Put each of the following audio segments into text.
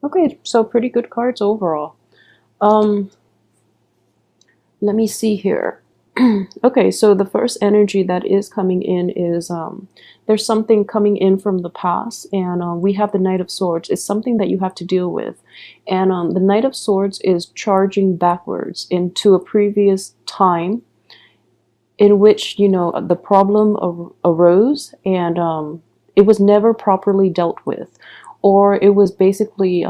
Okay, so pretty good cards overall. Um, Let me see here. Okay, so the first energy that is coming in is there's something coming in from the past, and we have the Knight of Swords. It's something that you have to deal with, and the Knight of Swords is charging backwards into a previous time in which the problem arose, and it was never properly dealt with, or it was basically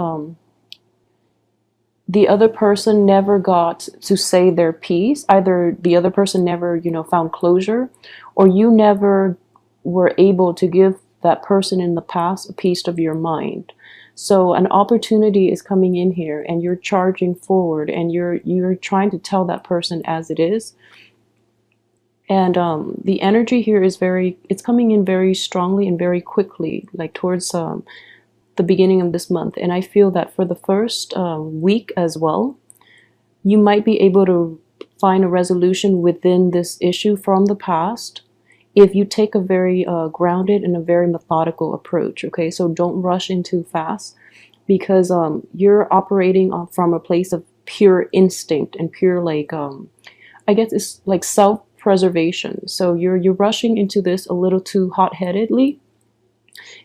the other person never got to say their piece. Either the other person never, found closure, or you never were able to give that person in the past a piece of your mind. So an opportunity is coming in here, and you're charging forward, and you're trying to tell that person as it is. And the energy here is it's coming in very strongly and very quickly, like towards the beginning of this month. And I feel that for the first week as well, you might be able to find a resolution within this issue from the past if you take a very grounded and a very methodical approach. Okay, so don't rush in too fast, because you're operating from a place of pure instinct and pure, like I guess it's like self-preservation. So you're rushing into this a little too hot-headedly,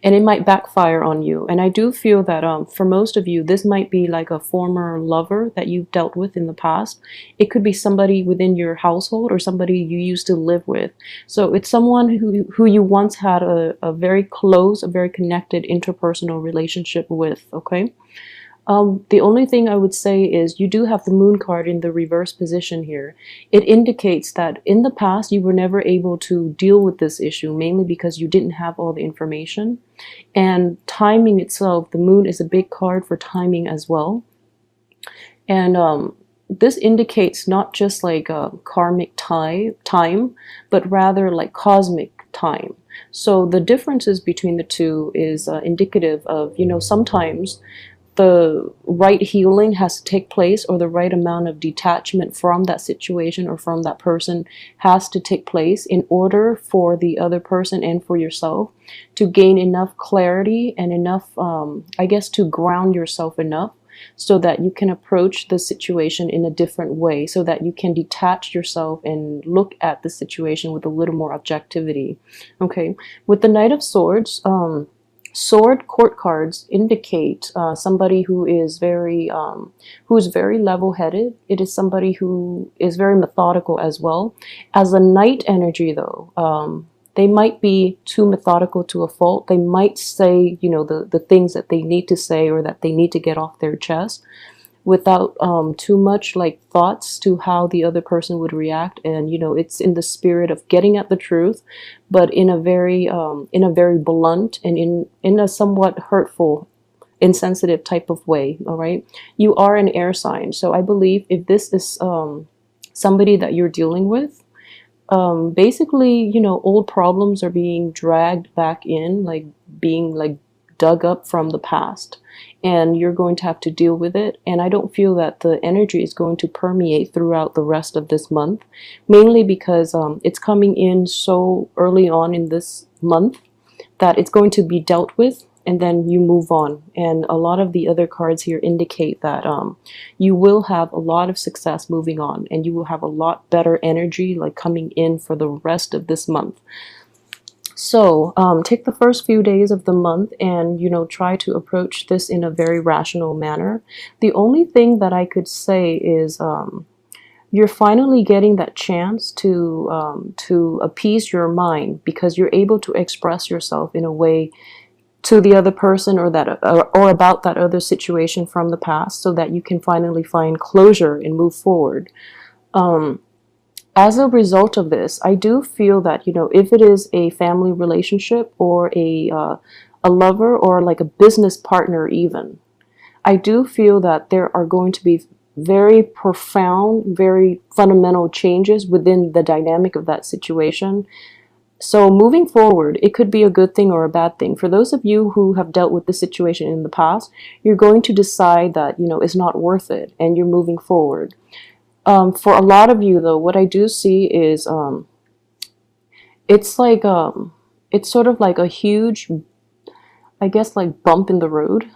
and it might backfire on you. And I do feel that for most of you, this might be like a former lover that you've dealt with in the past. It could be somebody within your household or somebody you used to live with. So it's someone who you once had a very close, a very connected interpersonal relationship with, okay? The only thing I would say is you do have the Moon card in the reverse position here. It indicates that in the past you were never able to deal with this issue, mainly because you didn't have all the information. And timing itself, the Moon is a big card for timing as well. And this indicates not just like a karmic time, but rather like cosmic time. So the differences between the two is indicative of, sometimes the right healing has to take place, or the right amount of detachment from that situation or from that person has to take place in order for the other person and for yourself to gain enough clarity and enough, I guess, to ground yourself enough so that you can approach the situation in a different way, so that you can detach yourself and look at the situation with a little more objectivity. Okay, with the Knight of Swords, sword court cards indicate somebody who's very level-headed. It is somebody who is very methodical as well. As a knight energy, though, they might be too methodical to a fault. They might say, the things that they need to say or that they need to get off their chest without too much like thoughts to how the other person would react. And it's in the spirit of getting at the truth, but in a very blunt and in a somewhat hurtful, insensitive type of way. All right, you are an air sign, so I believe if this is somebody that you're dealing with, basically, old problems are being dragged back in, like being like dug up from the past, and you're going to have to deal with it. And I don't feel that the energy is going to permeate throughout the rest of this month, mainly because it's coming in so early on in this month that it's going to be dealt with, and then you move on. And a lot of the other cards here indicate that you will have a lot of success moving on, and you will have a lot better energy like coming in for the rest of this month. So take the first few days of the month and, try to approach this in a very rational manner. The only thing that I could say is you're finally getting that chance to appease your mind, because you're able to express yourself in a way to the other person, or about that other situation from the past, so that you can finally find closure and move forward. As a result of this, I do feel that, if it is a family relationship or a lover or like a business partner even, I do feel that there are going to be very profound, very fundamental changes within the dynamic of that situation. So moving forward, it could be a good thing or a bad thing. For those of you who have dealt with this situation in the past, you're going to decide that, it's not worth it, and you're moving forward. For a lot of you, though, what I do see is it's like it's sort of like a huge, I guess, like bump in the road,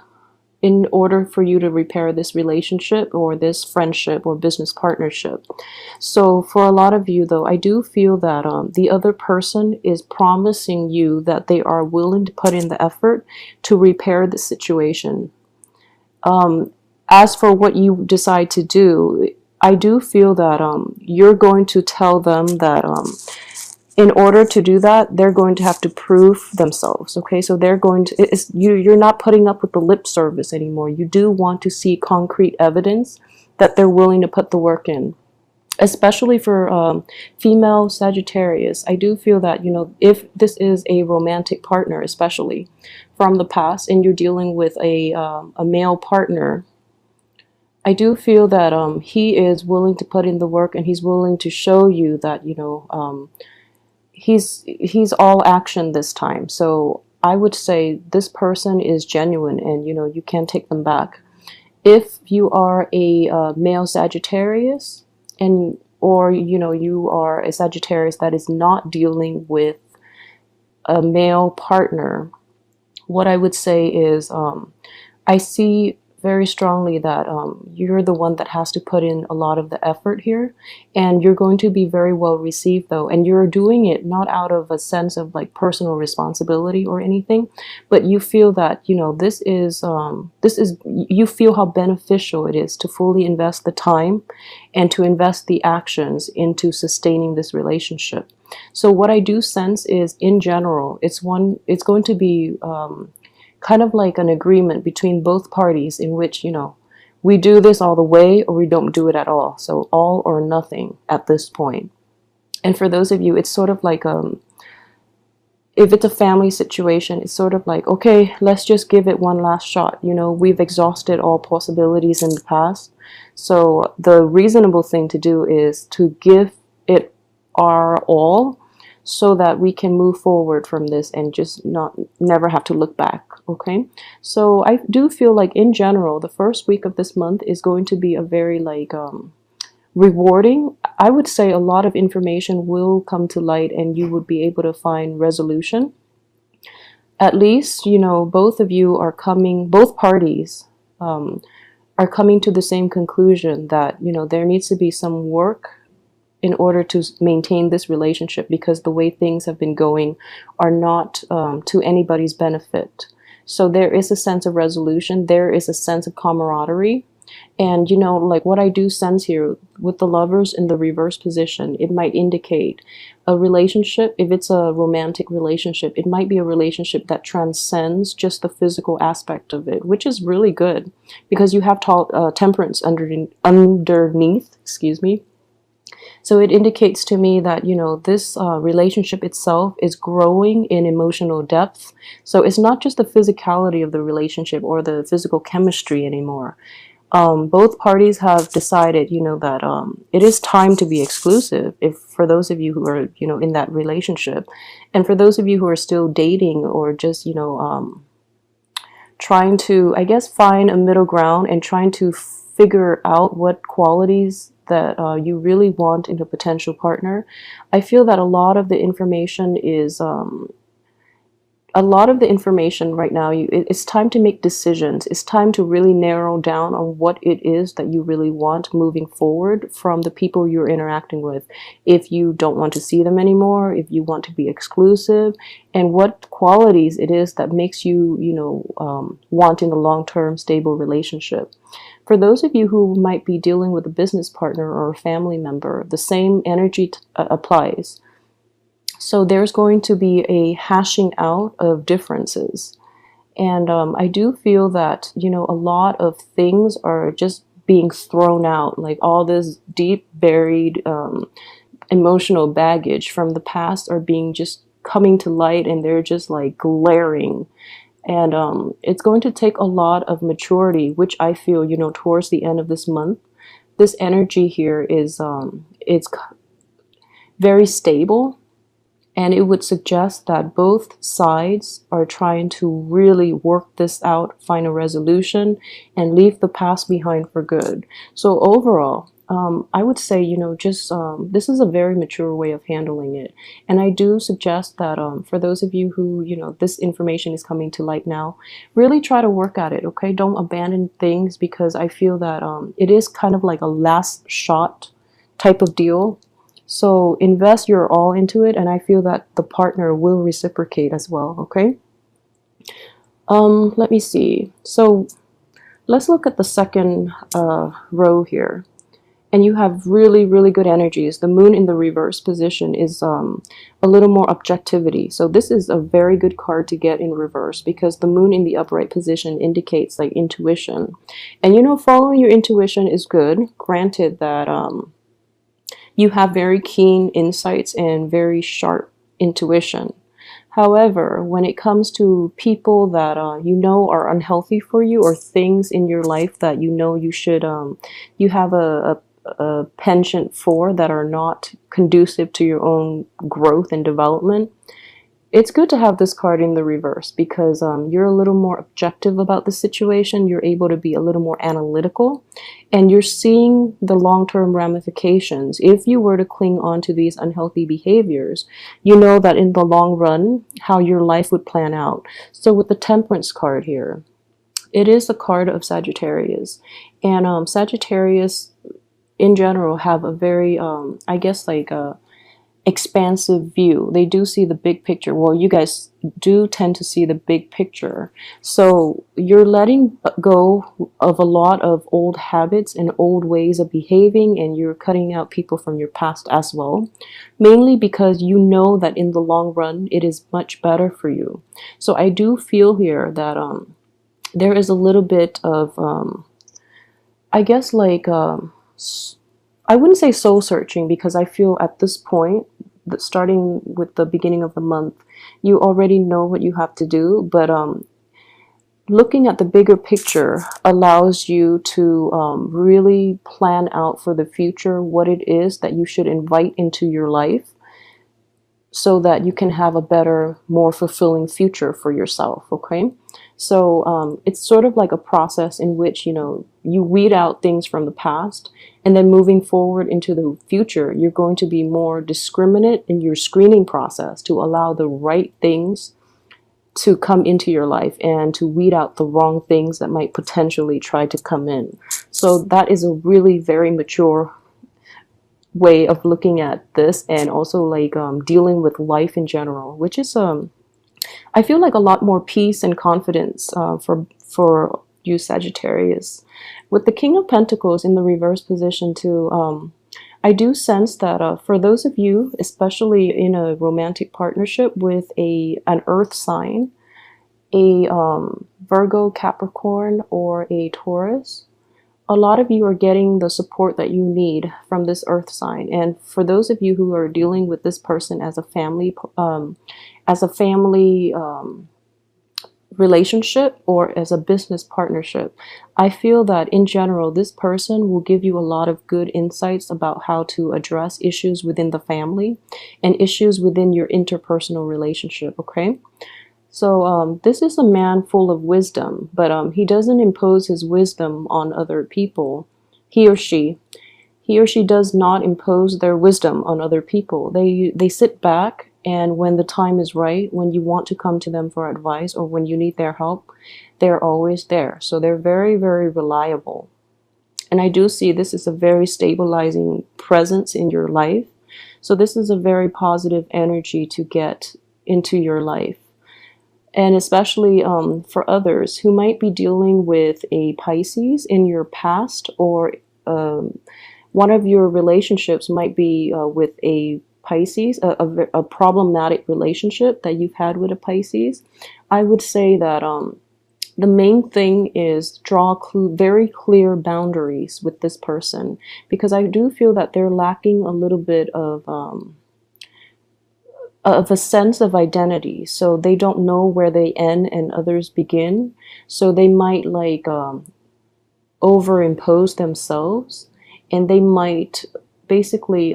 in order for you to repair this relationship or this friendship or business partnership. So for a lot of you though, I do feel that the other person is promising you that they are willing to put in the effort to repair the situation. As for what you decide to do, I do feel that you're going to tell them that in order to do that, they're going to have to prove themselves. Okay, so they're going to, you're not putting up with the lip service anymore. You do want to see concrete evidence that they're willing to put the work in. Especially for female Sagittarius, I do feel that, if this is a romantic partner, especially from the past, and you're dealing with a male partner, I do feel that he is willing to put in the work, and he's willing to show you that, he's all action this time. So I would say this person is genuine, and you can't take them back. If you are a male Sagittarius, and or you are a Sagittarius that is not dealing with a male partner, what I would say is I see very strongly that you're the one that has to put in a lot of the effort here, and you're going to be very well received though, and you're doing it not out of a sense of like personal responsibility or anything, but you feel that this is you feel how beneficial it is to fully invest the time and to invest the actions into sustaining this relationship. So what I do sense is, in general, it's going to be kind of like an agreement between both parties in which, we do this all the way or we don't do it at all. So all or nothing at this point. And for those of you, it's sort of like, if it's a family situation, it's sort of like, okay, let's just give it one last shot. We've exhausted all possibilities in the past. So the reasonable thing to do is to give it our all, so that we can move forward from this and just never have to look back. Okay, so I do feel like in general the first week of this month is going to be a very rewarding. I would say a lot of information will come to light, and you would be able to find resolution. At least both parties are coming to the same conclusion that there needs to be some work in order to maintain this relationship, because the way things have been going are not to anybody's benefit. So there is a sense of resolution, there is a sense of camaraderie. And like what I do sense here with the Lovers in the reverse position, it might indicate a relationship. If it's a romantic relationship, it might be a relationship that transcends just the physical aspect of it, which is really good, because you have temperance underneath, excuse me. So it indicates to me that, this relationship itself is growing in emotional depth. So it's not just the physicality of the relationship or the physical chemistry anymore. Both parties have decided, that it is time to be exclusive, for those of you who are, in that relationship. And for those of you who are still dating, or just, trying to, I guess, find a middle ground and trying to figure out what qualities that you really want in a potential partner, I feel that a lot of the information right now, it's time to make decisions. It's time to really narrow down on what it is that you really want moving forward from the people you're interacting with. If you don't want to see them anymore, if you want to be exclusive, and what qualities it is that makes you, wanting a long-term stable relationship. For those of you who might be dealing with a business partner or a family member, the same energy applies. So there's going to be a hashing out of differences. And I do feel that, a lot of things are just being thrown out, like all this deep buried emotional baggage from the past are being just coming to light, and they're just like glaring. And it's going to take a lot of maturity, which I feel, towards the end of this month. This energy here is it's very stable, and it would suggest that both sides are trying to really work this out, find a resolution, and leave the past behind for good. So overall, I would say, just this is a very mature way of handling it. And I do suggest that for those of you who, this information is coming to light now, really try to work at it, okay? Don't abandon things, because I feel that it is kind of like a last shot type of deal. So invest your all into it, and I feel that the partner will reciprocate as well, okay? Let me see. So let's look at the second row here. And you have really, really good energies. The moon in the reverse position is a little more objectivity. So this is a very good card to get in reverse, because the moon in the upright position indicates like intuition. And following your intuition is good, granted that you have very keen insights and very sharp intuition. However, when it comes to people that are unhealthy for you, or things in your life that you should you have a penchant for, that are not conducive to your own growth and development, it's good to have this card in the reverse, because you're a little more objective about the situation. You're able to be a little more analytical, and you're seeing the long-term ramifications. If you were to cling on to these unhealthy behaviors, you know that in the long run, how your life would plan out. So with the Temperance card here, it is the card of Sagittarius. And Sagittarius, in general, have a very, I guess, like a expansive view. They do see the big picture. Well, you guys do tend to see the big picture. So you're letting go of a lot of old habits and old ways of behaving, and you're cutting out people from your past as well, mainly because you know that in the long run it is much better for you. So I do feel here that there is a little bit of I guess, like I wouldn't say soul searching, because I feel at this point, that starting with the beginning of the month, you already know what you have to do. But looking at the bigger picture allows you to really plan out for the future what it is that you should invite into your life, so that you can have a better, more fulfilling future for yourself, okay? So it's sort of like a process in which, you weed out things from the past, and then moving forward into the future, you're going to be more discriminate in your screening process to allow the right things to come into your life, and to weed out the wrong things that might potentially try to come in. So that is a really very mature way of looking at this, and also like dealing with life in general, which is I feel like a lot more peace and confidence for you, Sagittarius. With the King of Pentacles in the reverse position too, I do sense that for those of you, especially in a romantic partnership with an earth sign, a Virgo, Capricorn, or a Taurus, a lot of you are getting the support that you need from this earth sign. And for those of you who are dealing with this person as a family relationship, or as a business partnership, I feel that in general, this person will give you a lot of good insights about how to address issues within the family and issues within your interpersonal relationship, okay? So this is a man full of wisdom, but he doesn't impose his wisdom on other people. He or she does not impose their wisdom on other people. They sit back, and when the time is right, when you want to come to them for advice, or when you need their help, they're always there. So they're very, very reliable. And I do see this is a very stabilizing presence in your life. So this is a very positive energy to get into your life. And especially for others who might be dealing with a Pisces in your past, or one of your relationships might be with a Pisces, a problematic relationship that you've had with a Pisces. I would say that the main thing is draw very clear boundaries with this person, because I do feel that they're lacking a little bit of a sense of identity. So they don't know where they end and others begin. So they might like overimpose themselves, and they might basically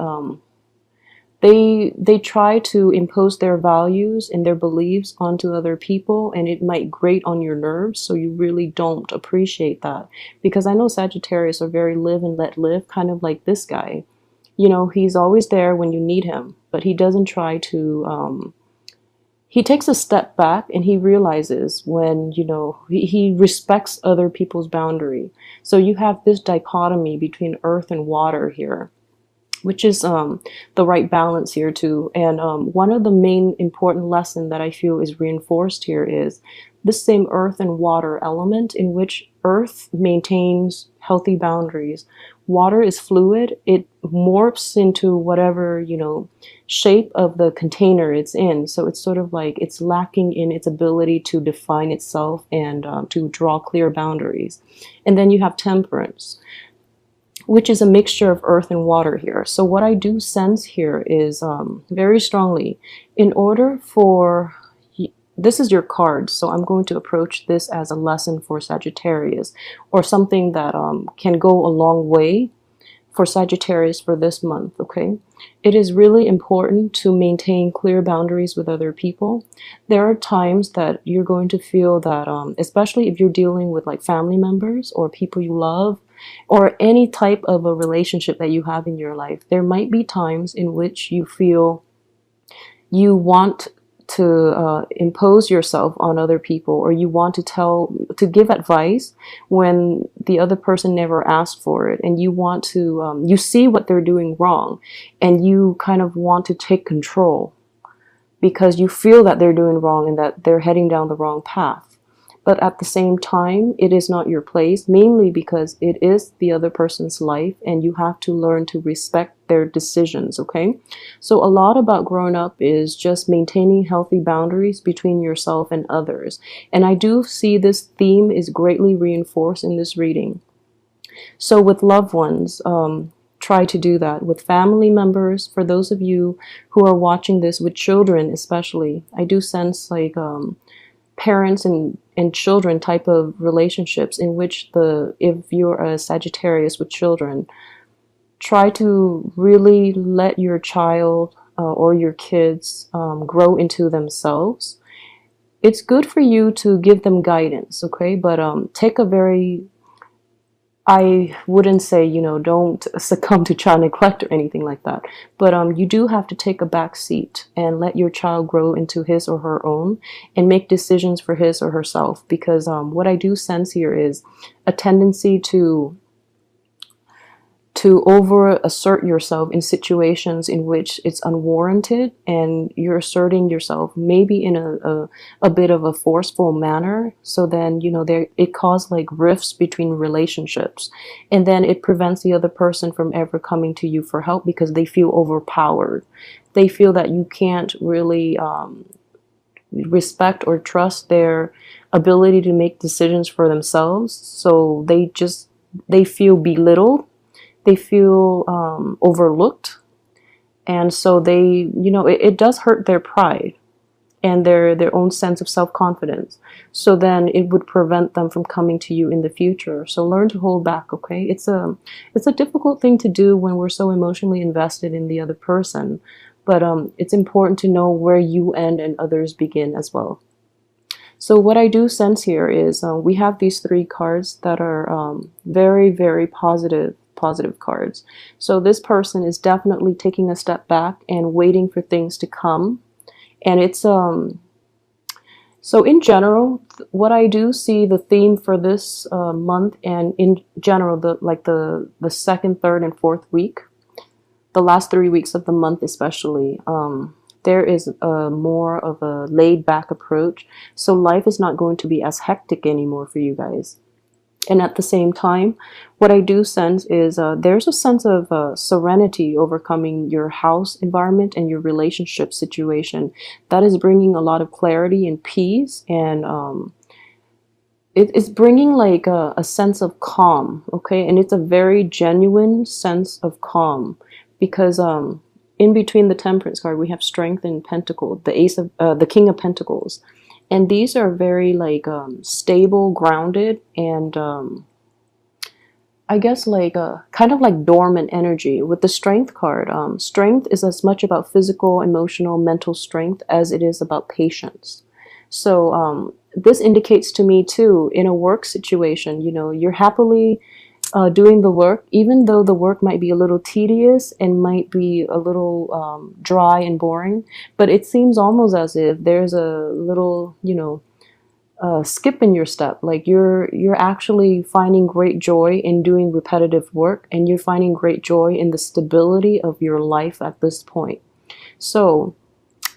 They try to impose their values and their beliefs onto other people, and it might grate on your nerves, so you really don't appreciate that. Because I know Sagittarius are very live and let live, kind of like this guy. You know, he's always there when you need him, but he doesn't try to he takes a step back and he realizes when, you know, he respects other people's boundary. So you have this dichotomy between earth and water here, which is the right balance here too. And one of the main important lesson that I feel is reinforced here is this same earth and water element, in which earth maintains healthy boundaries. Water is fluid. It morphs into whatever, you know, shape of the container it's in. So it's sort of like it's lacking in its ability to define itself and to draw clear boundaries. And then you have temperance, which is a mixture of earth and water here. So what I do sense here is very strongly, in order for, this is your card, so I'm going to approach this as a lesson for Sagittarius, or something that can go a long way for Sagittarius for this month, okay? It is really important to maintain clear boundaries with other people. There are times that you're going to feel that, especially if you're dealing with like family members or people you love, or any type of a relationship that you have in your life, there might be times in which you feel you want to impose yourself on other people, or you want to give advice when the other person never asked for it, and you want to you see what they're doing wrong, and you kind of want to take control because you feel that they're doing wrong and that they're heading down the wrong path. But at the same time, it is not your place, mainly because it is the other person's life and you have to learn to respect their decisions, okay? So a lot about growing up is just maintaining healthy boundaries between yourself and others. And I do see this theme is greatly reinforced in this reading. So with loved ones, try to do that. With family members, for those of you who are watching this, with children especially, I do sense like parents and children type of relationships in which if you're a Sagittarius with children, try to really let your child or your kids grow into themselves. It's good for you to give them guidance, okay? But take a very, I wouldn't say, you know, don't succumb to child neglect or anything like that. But you do have to take a back seat and let your child grow into his or her own and make decisions for his or herself. Because what I do sense here is a tendency to over assert yourself in situations in which it's unwarranted, and you're asserting yourself maybe in a bit of a forceful manner. So then, you know, it causes like rifts between relationships, and then it prevents the other person from ever coming to you for help because they feel overpowered. They feel that you can't really respect or trust their ability to make decisions for themselves. So they feel belittled. They feel overlooked, and so they, you know, it does hurt their pride and their own sense of self-confidence. So then it would prevent them from coming to you in the future. So learn to hold back, okay? It's a difficult thing to do when we're so emotionally invested in the other person, but it's important to know where you end and others begin as well. So what I do sense here is we have these three cards that are very, very positive cards. So this person is definitely taking a step back and waiting for things to come. And it's so in general, what I do see the theme for this month, and in general the second, third, and fourth week, the last 3 weeks of the month especially, there is more of a laid back approach. So life is not going to be as hectic anymore for you guys. And at the same time, what I do sense is there's a sense of serenity overcoming your house environment and your relationship situation. That is bringing a lot of clarity and peace, and it's bringing like a sense of calm, okay? And it's a very genuine sense of calm, because in between the Temperance card, we have Strength and Pentacle, the King of Pentacles. And these are very like stable, grounded, and I guess like a kind of like dormant energy with the strength card. Strength is as much about physical, emotional, mental strength as it is about patience. So this indicates to me too, in a work situation, you know, you're happily doing the work, even though the work might be a little tedious and might be a little dry and boring, but it seems almost as if there's a little, you know, skip in your step. Like you're actually finding great joy in doing repetitive work, and you're finding great joy in the stability of your life at this point. So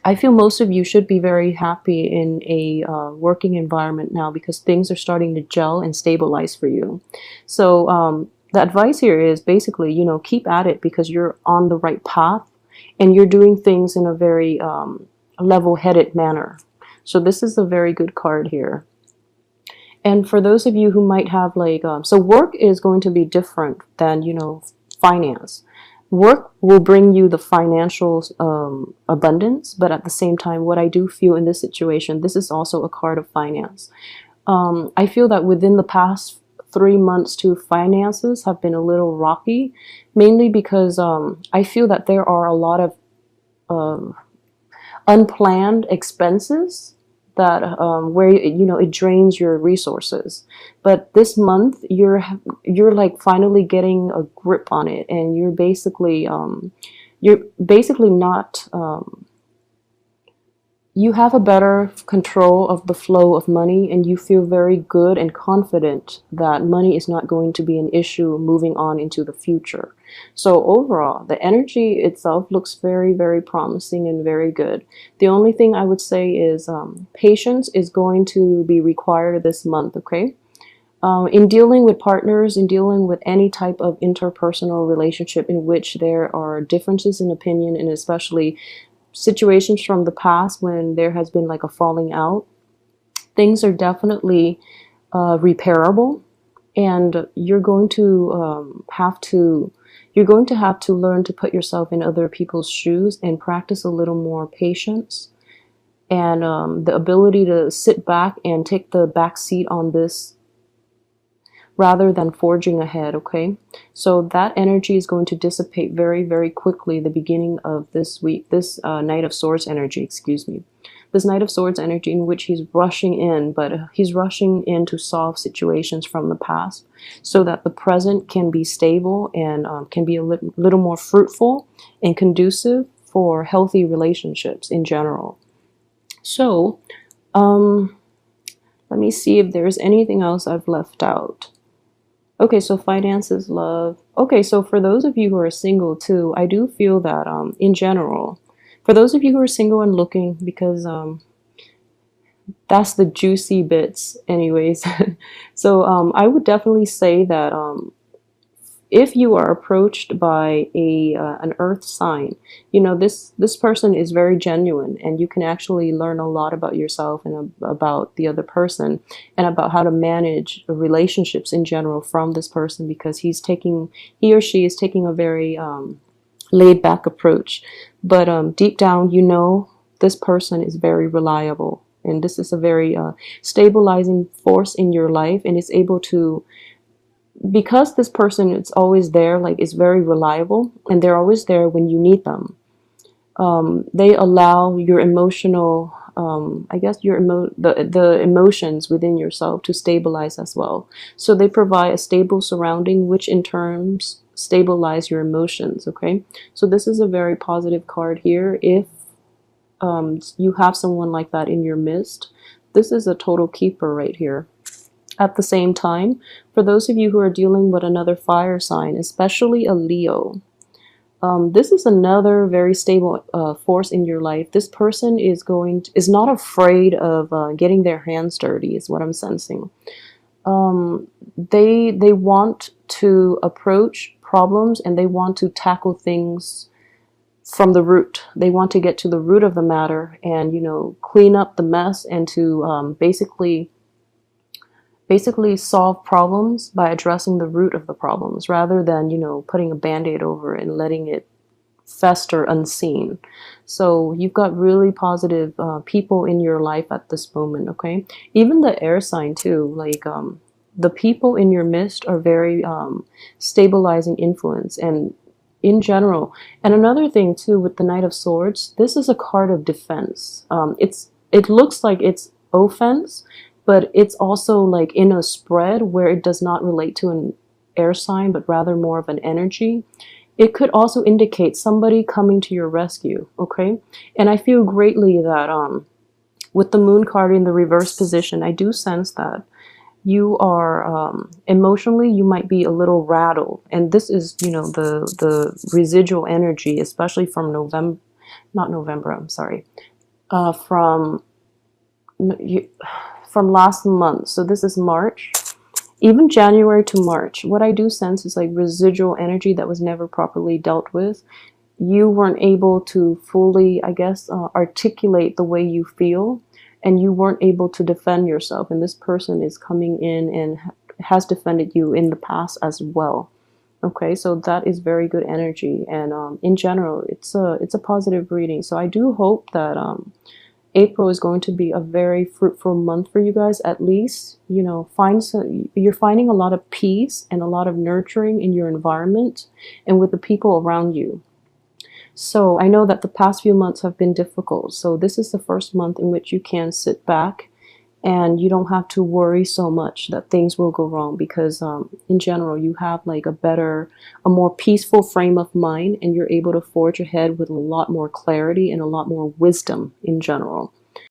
I feel most of you should be very happy in a working environment now, because things are starting to gel and stabilize for you. So the advice here is basically, you know, keep at it, because you're on the right path and you're doing things in a very level-headed manner. So this is a very good card here. And for those of you who might have like, so work is going to be different than, you know, finance. Work will bring you the financial abundance, but at the same time, what I do feel in this situation, this is also a card of finance. I feel that within the past 3 months too, finances have been a little rocky, mainly because I feel that there are a lot of unplanned expenses that where, you know, it drains your resources. But this month you're like finally getting a grip on it, and you're basically not you have a better control of the flow of money, and you feel very good and confident that money is not going to be an issue moving on into the future. So overall, the energy itself looks very, very promising and very good. The only thing I would say is patience is going to be required this month, okay? In dealing with partners, in dealing with any type of interpersonal relationship in which there are differences in opinion, and especially situations from the past when there has been like a falling out, things are definitely repairable, and you're going to have to learn to put yourself in other people's shoes and practice a little more patience, and the ability to sit back and take the back seat on this rather than forging ahead, okay? So that energy is going to dissipate very, very quickly the beginning of this week, this Knight of Swords energy, excuse me. This Knight of Swords energy in which he's rushing in, but he's rushing in to solve situations from the past so that the present can be stable and can be a little more fruitful and conducive for healthy relationships in general. So, let me see if there's anything else I've left out. Okay, so finances, love. Okay, so for those of you who are single too, I do feel that in general, for those of you who are single and looking, because that's the juicy bits anyways. So I would definitely say that if you are approached by an earth sign, you know, this person is very genuine, and you can actually learn a lot about yourself and about the other person, and about how to manage relationships in general from this person, because he or she is taking a very laid back approach. But deep down, you know, this person is very reliable, and this is a very stabilizing force in your life, and it's able to, because this person is always there, like is very reliable, and they're always there when you need them. They allow your emotional, I guess the emotions within yourself to stabilize as well. So they provide a stable surrounding, which in turns stabilize your emotions. Okay, so this is a very positive card here. If you have someone like that in your midst, this is a total keeper right here. At the same time, for those of you who are dealing with another fire sign, especially a Leo, this is another very stable force in your life. This person is not afraid of getting their hands dirty, is what I'm sensing. They want to approach problems, and they want to tackle things from the root. They want to get to the root of the matter, and, you know, clean up the mess, and to basically solve problems by addressing the root of the problems, rather than, you know, putting a band-aid over it and letting it fester unseen. So you've got really positive people in your life at this moment, okay? Even the air sign too, like the people in your midst are very stabilizing influence and in general. And another thing too with the Knight of Swords, this is a card of defense. It looks like it's offense, but it's also like in a spread where it does not relate to an air sign, but rather more of an energy. It could also indicate somebody coming to your rescue, okay? And I feel greatly that with the Moon card in the reverse position, I do sense that you are emotionally, you might be a little rattled. And this is, you know, the residual energy, especially from November, not November, I'm sorry, from last month. So this is March. Even January to March, what I do sense is like residual energy that was never properly dealt with. You weren't able to fully, I guess, articulate the way you feel, and you weren't able to defend yourself. And this person is coming in and has defended you in the past as well. Okay, so that is very good energy. And in general, it's a positive reading. So I do hope that April is going to be a very fruitful month for you guys. At least, you know, you're finding a lot of peace and a lot of nurturing in your environment and with the people around you. So I know that the past few months have been difficult. So this is the first month in which you can sit back and you don't have to worry so much that things will go wrong, because in general, you have like a more peaceful frame of mind, and you're able to forge ahead with a lot more clarity and a lot more wisdom in general.